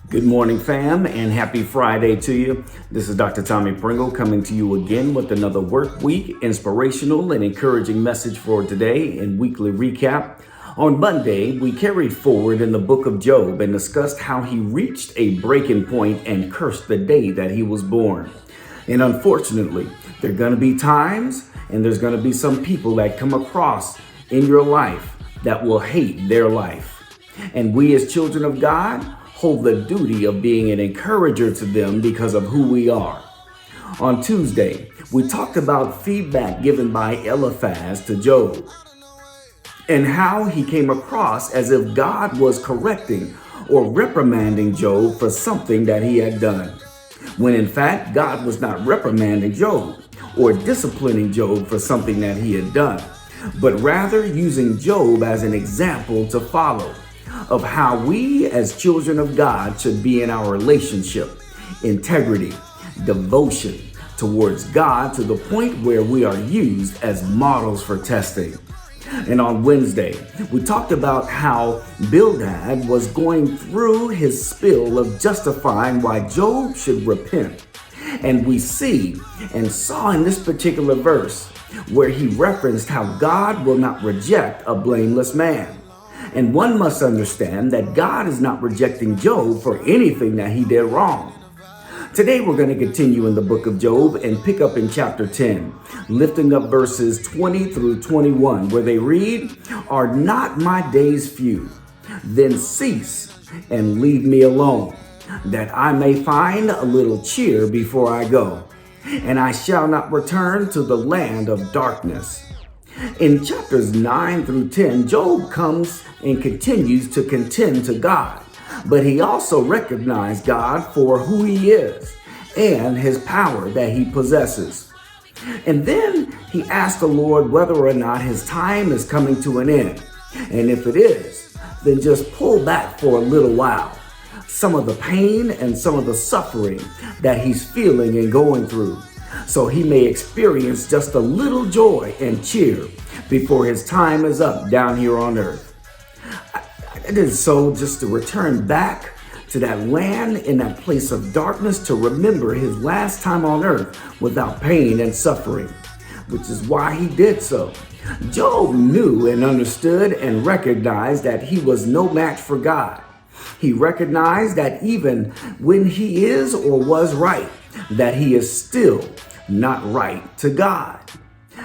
Good morning, fam, and happy Friday to you. This is Dr. Tommy Pringle coming to you again with another work week, inspirational and encouraging message for today and weekly recap. On Monday, we carried forward in the book of Job and discussed how he reached a breaking point and cursed the day that he was born. And unfortunately, there are going to be times and there's going to be some people that come across in your life that will hate their life. And we as children of God hold the duty of being an encourager to them because of who we are. On Tuesday, we talked about feedback given by Eliphaz to Job and how he came across as if God was correcting or reprimanding Job for something that he had done, when in fact God was not reprimanding Job or disciplining Job for something that he had done, but rather using Job as an example to follow of how we as children of God should be in our relationship, integrity, devotion towards God, to the point where we are used as models for testing. And on Wednesday, we talked about how Bildad was going through his spill of justifying why Job should repent. And we saw in this particular verse where he referenced how God will not reject a blameless man. And one must understand that God is not rejecting Job for anything that he did wrong. Today, we're going to continue in the book of Job and pick up in chapter 10, lifting up verses 20 through 21, where they read, "Are not my days few? Then cease and leave me alone, that I may find a little cheer before I go, and I shall not return to the land of darkness." In chapters 9 through 10, Job comes and continues to contend to God, but he also recognized God for who he is and his power that he possesses. And then he asked the Lord whether or not his time is coming to an end. And if it is, then just pull back for a little while some of the pain and some of the suffering that he's feeling and going through, so he may experience just a little joy and cheer before his time is up down here on earth. It is so just to return back to that land in that place of darkness, to remember his last time on earth without pain and suffering, which is why he did so. Job knew and understood and recognized that he was no match for God. He recognized that even when he is or was right, that he is still not right to God.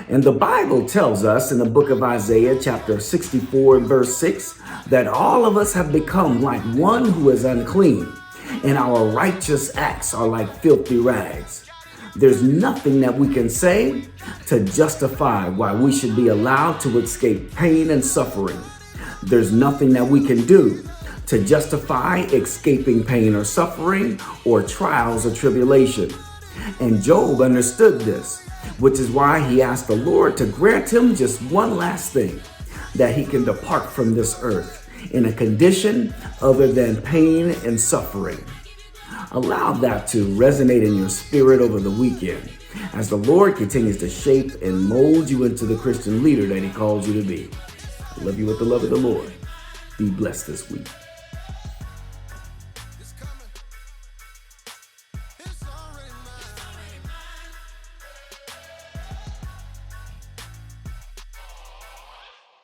And the Bible tells us in the book of Isaiah, chapter 64, verse 6, that all of us have become like one who is unclean, and our righteous acts are like filthy rags. There's nothing that we can say to justify why we should be allowed to escape pain and suffering. There's nothing that we can do to justify escaping pain or suffering or trials or tribulation. And Job understood this, which is why he asked the Lord to grant him just one last thing, that he can depart from this earth in a condition other than pain and suffering. Allow that to resonate in your spirit over the weekend as the Lord continues to shape and mold you into the Christian leader that he calls you to be. I love you with the love of the Lord. Be blessed this week.